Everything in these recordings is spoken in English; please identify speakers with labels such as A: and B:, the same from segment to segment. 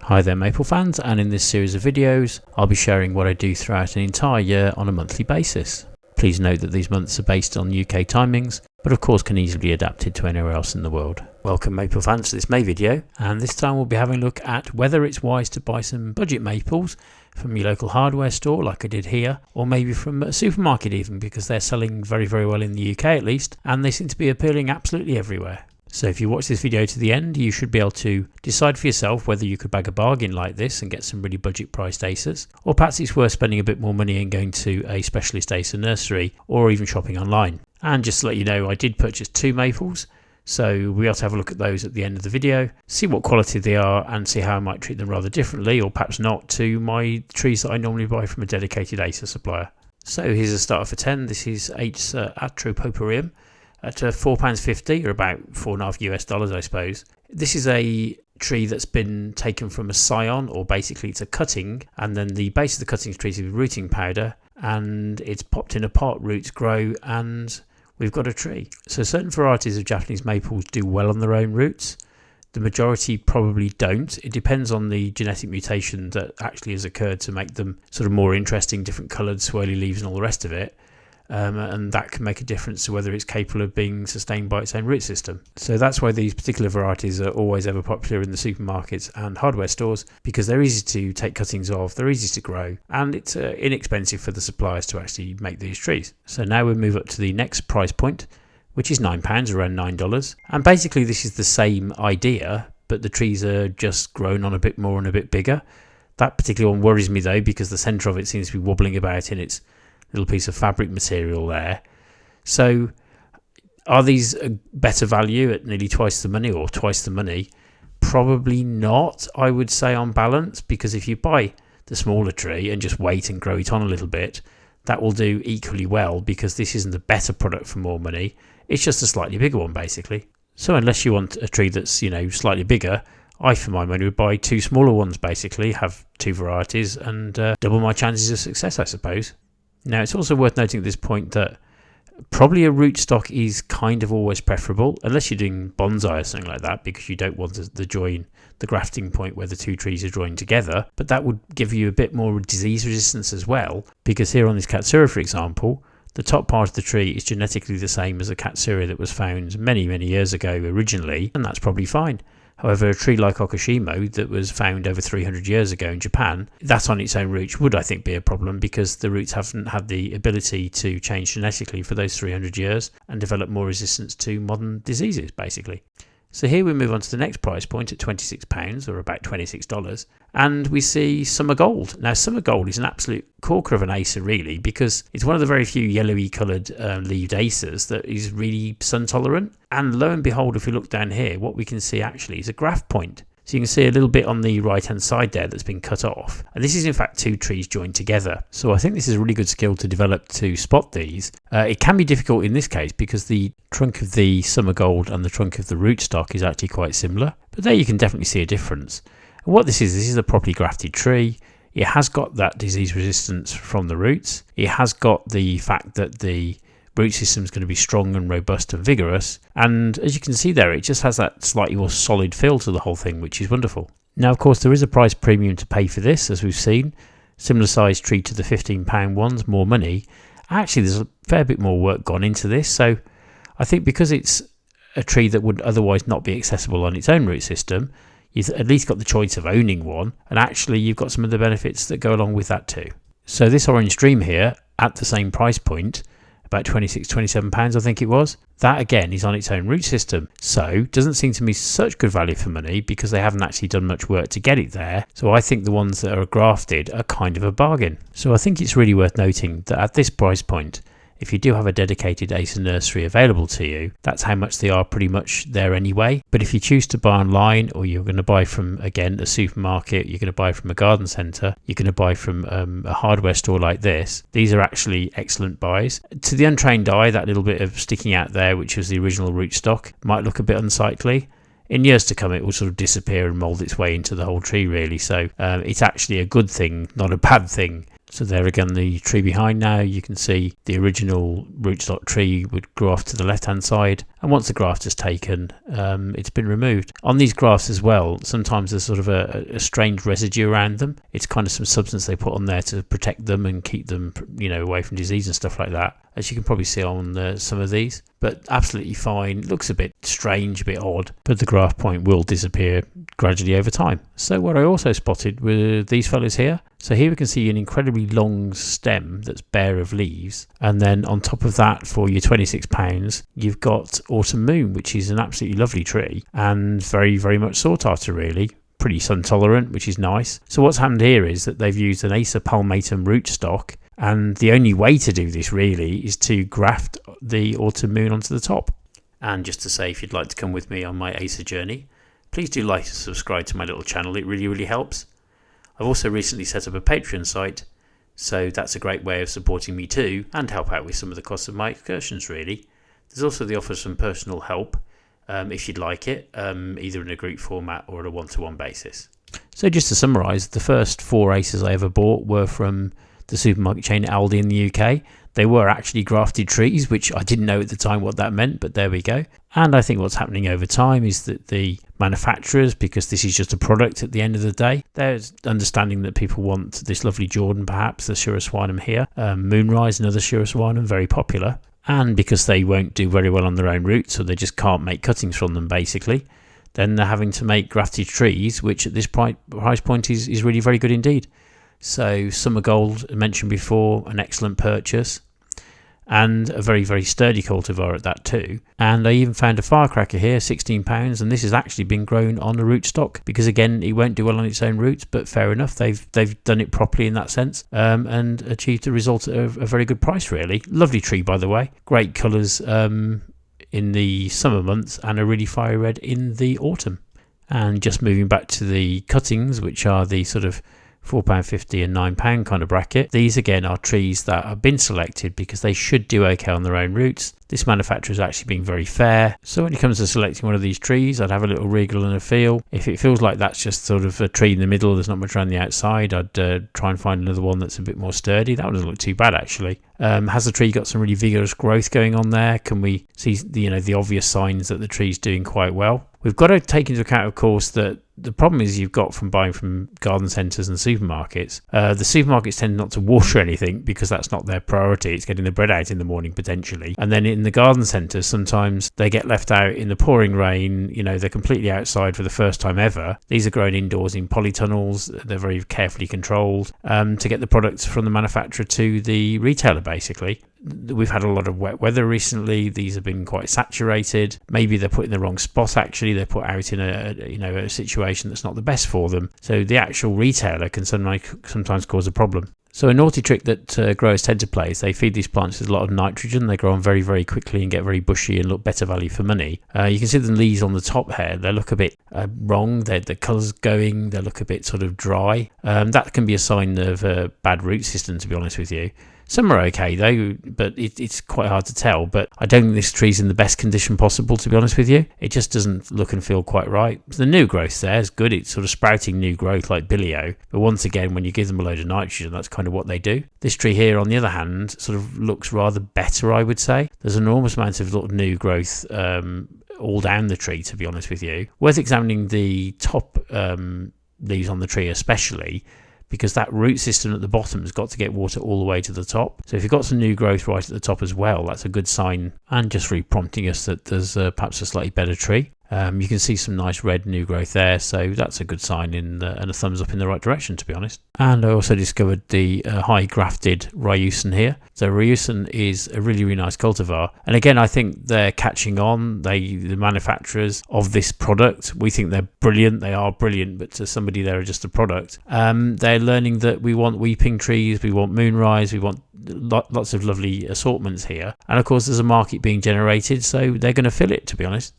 A: Hi there maple fans, and in this series of videos I'll be sharing what I do throughout an entire year on a monthly basis. Please note that these months are based on UK timings, but of course can easily be adapted to anywhere else in the world. Welcome maple fans to this May video, and this time we'll be having a look at whether it's wise to buy some budget maples from your local hardware store like I did here, or maybe from a supermarket even, because they're selling very well in the UK at least, and they seem to be appealing absolutely everywhere. So if you watch this video to the end, you should be able to decide for yourself whether you could bag a bargain like this and get some really budget priced Acers, or perhaps it's worth spending a bit more money and going to a specialist Acer nursery, or even shopping online. And just to let you know, I did purchase 2 maples, so we'll have to have a look at those at the end of the video, see what quality they are and see how I might treat them rather differently, or perhaps not, to my trees that I normally buy from a dedicated Acer supplier. So here's a starter for 10. This is Acer Atropoporium at £4.50, or about $4.50 I suppose. This is a tree that's been taken from a scion, or basically it's a cutting, and then the base of the cutting is treated with rooting powder, and it's popped in a pot, roots grow, and we've got a tree. So certain varieties of Japanese maples do well on their own roots. The majority probably don't. It depends on the genetic mutation that actually has occurred to make them sort of more interesting, different coloured, swirly leaves and all the rest of it. And that can make a difference to whether it's capable of being sustained by its own root system. So that's why these particular varieties are always ever popular in the supermarkets and hardware stores, because they're easy to take cuttings of, they're easy to grow, and it's inexpensive for the suppliers to actually make these trees. So now we move up to the next price point, which is £9, around $9. And basically this is the same idea, but the trees are just grown on a bit more and a bit bigger. That particular one worries me though, because the centre of it seems to be wobbling about in its little piece of fabric material there. So are these a better value at nearly twice the money, or twice the money? Probably not, I would say, on balance, because if you buy the smaller tree and just wait and grow it on a little bit, that will do equally well, because this isn't a better product for more money, it's just a slightly bigger one basically. So unless you want a tree that's, you know, slightly bigger, I for my money would buy 2 smaller ones basically, have 2 varieties, and double my chances of success I suppose. Now it's also worth noting at this point that probably a rootstock is kind of always preferable, unless you're doing bonsai or something like that, because you don't want the grafting point where the 2 trees are joined together. But that would give you a bit more disease resistance as well, because here on this Katsura, for example, the top part of the tree is genetically the same as a Katsura that was found many years ago originally, and that's probably fine. However, a tree like Okushimo that was found over 300 years ago in Japan, that on its own roots would, I think, be a problem, because the roots haven't had the ability to change genetically for those 300 years and develop more resistance to modern diseases, basically. So here we move on to the next price point at £26, or about $26, and we see Summer Gold. Now Summer Gold is an absolute corker of an Acer really, because it's one of the very few yellowy coloured leaved Acers that is really sun tolerant. And lo and behold, if we look down here, what we can see actually is a graft point. So you can see a little bit on the right hand side there that's been cut off, and this is in fact 2 trees joined together. So I think this is a really good skill to develop to spot these. It can be difficult in this case because the trunk of the Summer Gold and the trunk of the rootstock is actually quite similar, but there you can definitely see a difference. And what this is a properly grafted tree. It has got that disease resistance from the roots. It has got the fact that the root system is going to be strong and robust and vigorous, and as you can see there, it just has that slightly more solid feel to the whole thing, which is wonderful. Now of course there is a price premium to pay for this, as we've seen. Similar size tree to the £15 ones, more money. Actually there's a fair bit more work gone into this, so I think because it's a tree that would otherwise not be accessible on its own root system, you've at least got the choice of owning one, and actually you've got some of the benefits that go along with that too. So this orange dream here, at the same price point, about £26-27 I think it was, that again is on its own root system, so doesn't seem to me such good value for money, because they haven't actually done much work to get it there. So I think the ones that are grafted are kind of a bargain. So I think it's really worth noting that at this price point, if you do have a dedicated Acer nursery available to you, that's how much they are pretty much there anyway. But if you choose to buy online, or you're going to buy from, again, a supermarket, you're going to buy from a garden centre, you're going to buy from a hardware store like this, these are actually excellent buys. To the untrained eye, that little bit of sticking out there, which was the original rootstock, might look a bit unsightly. In years to come, it will sort of disappear and mould its way into the whole tree really. So it's actually a good thing, not a bad thing, So there again, the tree behind now, you can see the original rootstock tree would grow off to the left hand side, and once the graft is taken, it's been removed. On these grafts as well, sometimes there's sort of a strange residue around them. It's kind of some substance they put on there to protect them and keep them, away from disease and stuff like that, as you can probably see on some of these. But absolutely fine. Looks a bit strange, a bit odd, but the graft point will disappear gradually over time. So what I also spotted were these fellas here. So here we can see an incredibly long stem that's bare of leaves, and then on top of that, for your £26, you've got Autumn Moon, which is an absolutely lovely tree and very, very much sought after, really. Pretty sun tolerant, which is nice. So what's happened here is that they've used an Acer palmatum rootstock, and the only way to do this really is to graft the Autumn Moon onto the top. And just to say, if you'd like to come with me on my Acer journey, please do like and subscribe to my little channel. It really, really helps. I've also recently set up a Patreon site, so that's a great way of supporting me too, and help out with some of the costs of my excursions, really. There's also the offer of some personal help, if you'd like it, either in a group format or at a one-to-one basis. So just to summarise, the first 4 Acers I ever bought were from the supermarket chain Aldi in the UK. They were actually grafted trees, which I didn't know at the time what that meant, but there we go. And I think what's happening over time is that the manufacturers, because this is just a product at the end of the day, there's understanding that people want this lovely Jordan, perhaps the Suraswanum here, Moonrise, another Suraswanum, very popular. And because they won't do very well on their own roots, so they just can't make cuttings from them basically, then they're having to make grafted trees, which at this price point is really very good indeed. So Summer Gold, mentioned before, an excellent purchase, and a very, very sturdy cultivar at that too. And I even found a firecracker here, £16, and this has actually been grown on a rootstock, because again, it won't do well on its own roots, but fair enough, they've done it properly in that sense, and achieved a result at a very good price, really. Lovely tree, by the way, great colours in the summer months, and a really fiery red in the autumn. And just moving back to the cuttings, which are the sort of £4.50 and £9 kind of bracket. These again are trees that have been selected because they should do okay on their own roots. This manufacturer has actually been very fair. So when it comes to selecting one of these trees, I'd have a little wriggle and a feel. If it feels like that's just sort of a tree in the middle, there's not much around the outside, I'd try and find another one that's a bit more sturdy. That one doesn't look too bad actually. Has the tree got some really vigorous growth going on there? Can we see the obvious signs that the tree's doing quite well? We've got to take into account, of course, that the problem is you've got from buying from garden centres and supermarkets. The supermarkets tend not to water anything because that's not their priority. It's getting the bread out in the morning potentially. And then in the garden centres, sometimes they get left out in the pouring rain. They're completely outside for the first time ever. These are grown indoors in polytunnels. They're very carefully controlled to get the products from the manufacturer to the retailer, basically. We've had a lot of wet weather recently. These have been quite saturated. Maybe they're put in the wrong spot actually. They're put out in a situation that's not the best for them. So the actual retailer can sometimes cause a problem. So a naughty trick that growers tend to play is they feed these plants with a lot of nitrogen. They grow on very, very quickly and get very bushy and look better value for money. You can see the leaves on the top here. They look a bit wrong. The colour's going. They look a bit sort of dry. That can be a sign of a bad root system, to be honest with you. Some are okay though, but it's quite hard to tell. But I don't think this tree's in the best condition possible, to be honest with you. It just doesn't look and feel quite right. The new growth there is good. It's sort of sprouting new growth like Billio. But once again, when you give them a load of nitrogen, that's kind of what they do. This tree here, on the other hand, sort of looks rather better, I would say. There's an enormous amount of little new growth all down the tree, to be honest with you. Worth examining the top leaves on the tree especially, because that root system at the bottom has got to get water all the way to the top. So if you've got some new growth right at the top as well, that's a good sign, and just really prompting us that there's perhaps a slightly better tree. You can see some nice red new growth there, so that's a good sign and a thumbs up in the right direction, to be honest. And I also discovered the high grafted Ryusen here. So Ryusen is a really, really nice cultivar, and again I think they're catching on. The manufacturers of this product, we think they're brilliant. They are brilliant, but to somebody they're just a product. They're learning that we want weeping trees, we want moonrise, we want lots of lovely assortments here, and of course there's a market being generated, so they're going to fill it, to be honest.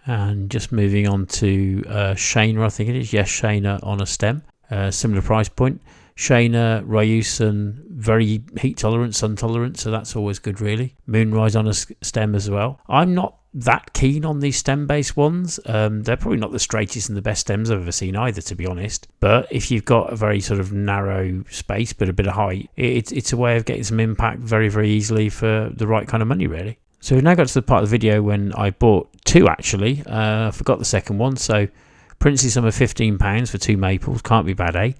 A: And just moving on to Shana, I think it is. Yes, Shana on a stem. Similar price point. Shana, Ryusen, very heat tolerant, sun tolerant, so that's always good really. Moonrise on a stem as well. I'm not that keen on these stem-based ones. They're probably not the straightest and the best stems I've ever seen either, to be honest. But if you've got a very sort of narrow space but a bit of height, it's a way of getting some impact very, very easily for the right kind of money, really. So we've now got to the part of the video when I bought two, actually. I forgot the second one, so princely sum of £15 for two maples. Can't be bad, eh?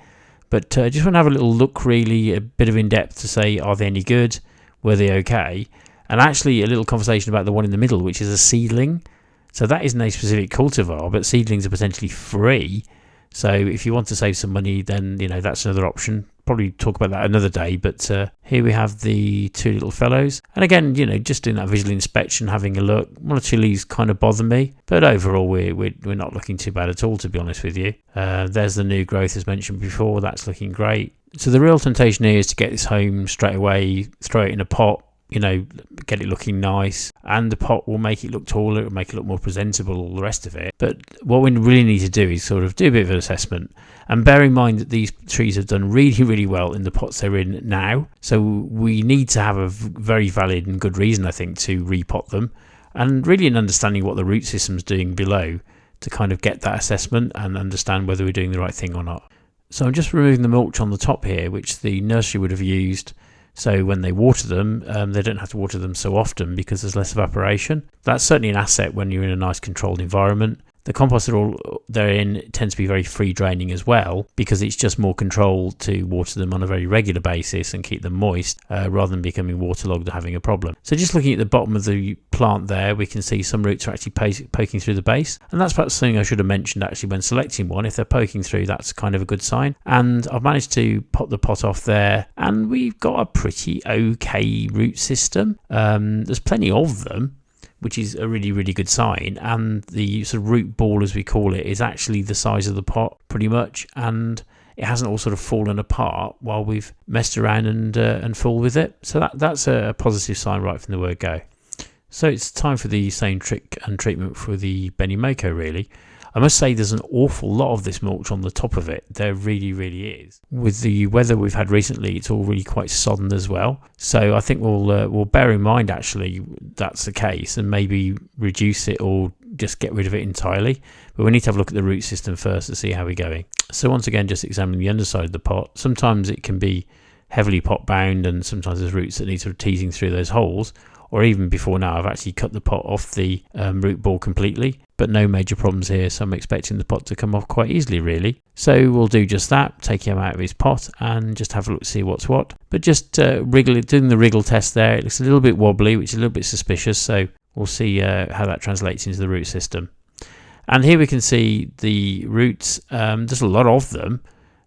A: But I just want to have a little look, really, a bit of in-depth to say, are they any good? Were they okay? And actually a little conversation about the one in the middle, which is a seedling. So that isn't a specific cultivar, but seedlings are potentially free. So if you want to save some money, then, you know, that's another option. Probably talk about that another day, but here we have the two little fellows. And again, you know, just doing that visual inspection, having a look. One or two leaves kind of bother me, but overall we're not looking too bad at all, to be honest with you. There's the new growth as mentioned before. That's looking great. So the real temptation here is to get this home straight away, throw it in a pot, you know, get it looking nice, and the pot will make it look taller, it'll make it look more presentable, all the rest of it. But what we really need to do is sort of do a bit of an assessment, and bear in mind that these trees have done really, really well in the pots they're in now. So we need to have a very valid and good reason, I think, to repot them, and really in understanding what the root system's doing below to kind of get that assessment and understand whether we're doing the right thing or not. So I'm just removing the mulch on the top here, which the nursery would have used. So when they water them, they don't have to water them so often because there's less evaporation. That's certainly an asset when you're in a nice controlled environment. The compost they're in tends to be very free draining as well, because it's just more controlled to water them on a very regular basis and keep them moist rather than becoming waterlogged or having a problem. So just looking at the bottom of the plant there, we can see some roots are actually poking through the base, and that's perhaps something I should have mentioned actually when selecting one. If they're poking through, that's kind of a good sign. And I've managed to pop the pot off there, and we've got a pretty okay root system. There's plenty of them, which is a really, really good sign. And the sort of root ball, as we call it, is actually the size of the pot pretty much, and it hasn't all sort of fallen apart while we've messed around and fooled with it. So that's a positive sign right from the word go. So it's time for the same trick and treatment for the Benimoko, really. I must say there's an awful lot of this mulch on the top of it. There really, really is. With the weather we've had recently, it's all really quite sodden as well. So I think we'll bear in mind actually that's the case and maybe reduce it or just get rid of it entirely. But we need to have a look at the root system first to see how we're going. So once again, just examining the underside of the pot. Sometimes it can be heavily pot bound, and sometimes there's roots that need sort of teasing through those holes. Or even before now, I've actually cut the pot off the root ball completely, but no major problems here, so I'm expecting the pot to come off quite easily, really. So we'll do just that, take him out of his pot and just have a look to see what's what. But just doing the wriggle test there, it looks a little bit wobbly, which is a little bit suspicious, so we'll see how that translates into the root system. And here we can see the roots, there's a lot of them.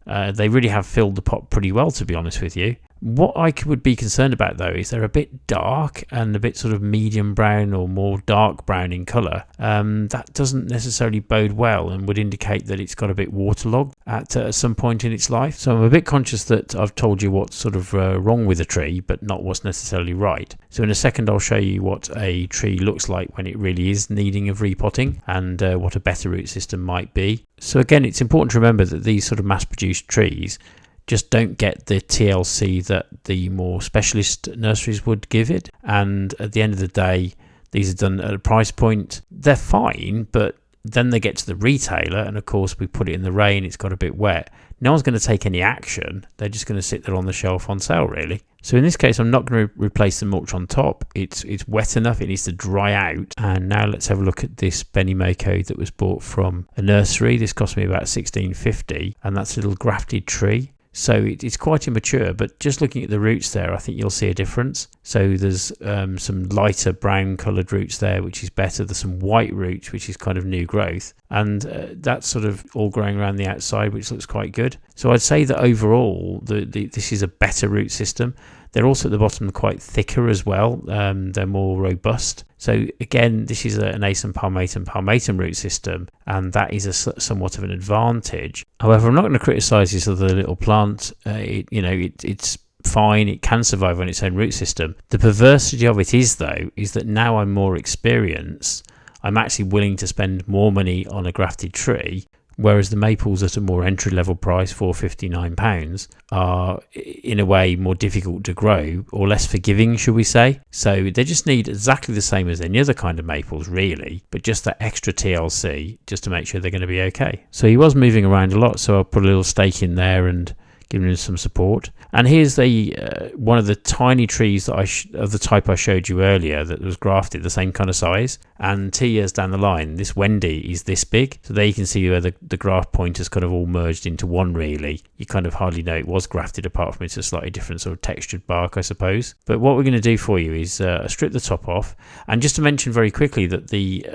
A: They really have filled the pot pretty well, to be honest with you. What I would be concerned about though is they're a bit dark and a bit sort of medium brown or more dark brown in colour. That doesn't necessarily bode well and would indicate that it's got a bit waterlogged at some point in its life. So I'm a bit conscious that I've told you what's sort of wrong with a tree, but not what's necessarily right. So in a second I'll show you what a tree looks like when it really is needing of repotting and what a better root system might be. So again, it's important to remember that these sort of mass-produced trees just don't get the TLC that the more specialist nurseries would give it. And at the end of the day, these are done at a price point. They're fine, but then they get to the retailer, and of course we put it in the rain, it's got a bit wet. No one's going to take any action. They're just going to sit there on the shelf on sale, really. So in this case, I'm not going to replace the mulch on top. It's wet enough, it needs to dry out. And now let's have a look at this Benimoko that was bought from a nursery. This cost me about $16.50, and that's a little grafted tree. So it's quite immature, but just looking at the roots there, I think you'll see a difference. So there's some lighter brown coloured roots there, which is better. There's some white roots, which is kind of new growth. And that's sort of all growing around the outside, which looks quite good. So I'd say that overall, this is a better root system. They're also at the bottom quite thicker as well. They're more robust. So again, this is an Acer palmatum root system, and that is somewhat of an advantage. However, I'm not going to criticise this other little plant. It's fine. It can survive on its own root system. The perversity of it is, though, is that now I'm more experienced, I'm actually willing to spend more money on a grafted tree whereas the maples at a more entry-level price, £459, are in a way more difficult to grow, or less forgiving, should we say. So they just need exactly the same as any other kind of maples, really, but just that extra TLC just to make sure they're going to be okay. So he was moving around a lot, so I'll put a little stake in there and giving him some support. And here's one of the tiny trees that of the type I showed you earlier that was grafted, the same kind of size. And 2 years down the line, this Wendy is this big. So there you can see where the graft point has kind of all merged into one, really. You kind of hardly know it was grafted, apart from it's a slightly different sort of textured bark, I suppose. But what we're going to do for you is strip the top off. And just to mention very quickly that the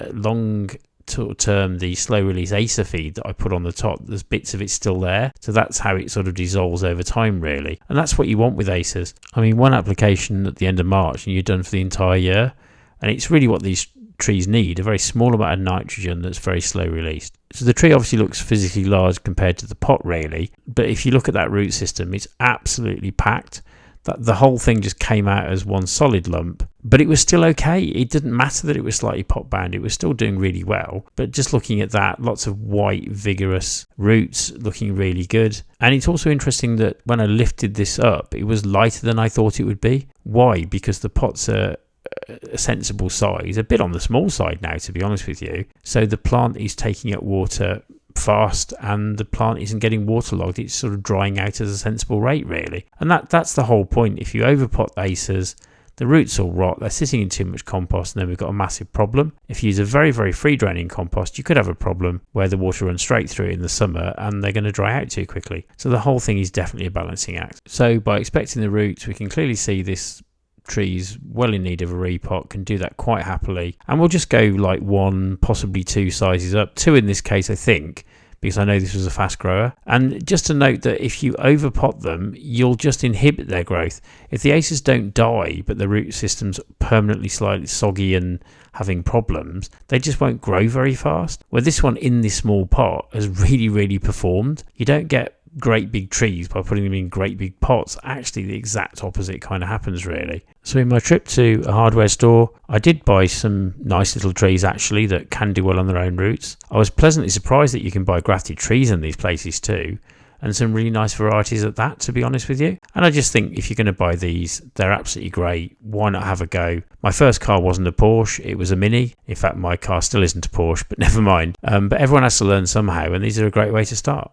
A: term, the slow release Acer feed that I put on the top, there's bits of it still there, so that's how it sort of dissolves over time, really. And that's what you want with Acers. I mean, one application at the end of March and you're done for the entire year, and it's really what these trees need, a very small amount of nitrogen that's very slow released. So the tree obviously looks physically large compared to the pot, really, but if you look at that root system, it's absolutely packed. The whole thing just came out as one solid lump, but it was still okay. It didn't matter that it was slightly pot bound, it was still doing really well. But just looking at that, lots of white vigorous roots, looking really good. And it's also interesting that when I lifted this up, it was lighter than I thought it would be. Why? Because the pots are a sensible size, a bit on the small side now, to be honest with you. So the plant is taking up water fast, and the plant isn't getting waterlogged. It's sort of drying out at a sensible rate, really. And that's the whole point. If you overpot Acers, the roots will rot, they're sitting in too much compost, and then we've got a massive problem. If you use a very, very free draining compost, you could have a problem where the water runs straight through it in the summer and they're going to dry out too quickly. So the whole thing is definitely a balancing act. So by expecting the roots, we can clearly see this trees well in need of a repot, can do that quite happily, and we'll just go like 1, possibly 2 sizes up, 2 in this case I think, because I know this was a fast grower. And just to note that if you overpot them, you'll just inhibit their growth. If the Acers don't die but the root system's permanently slightly soggy and having problems, they just won't grow very fast. Where this one in this small pot has really performed. You don't get great big trees by putting them in great big pots. Actually, the exact opposite kind of happens, really. So in my trip to a hardware store, I did buy some nice little trees actually that can do well on their own roots. I was pleasantly surprised that you can buy grafted trees in these places too, and some really nice varieties at that, to be honest with you. And I just think if you're going to buy these, they're absolutely great. Why not have a go? My first car wasn't a Porsche, it was a Mini. In fact, my car still isn't a Porsche, but never mind. But everyone has to learn somehow, and these are a great way to start.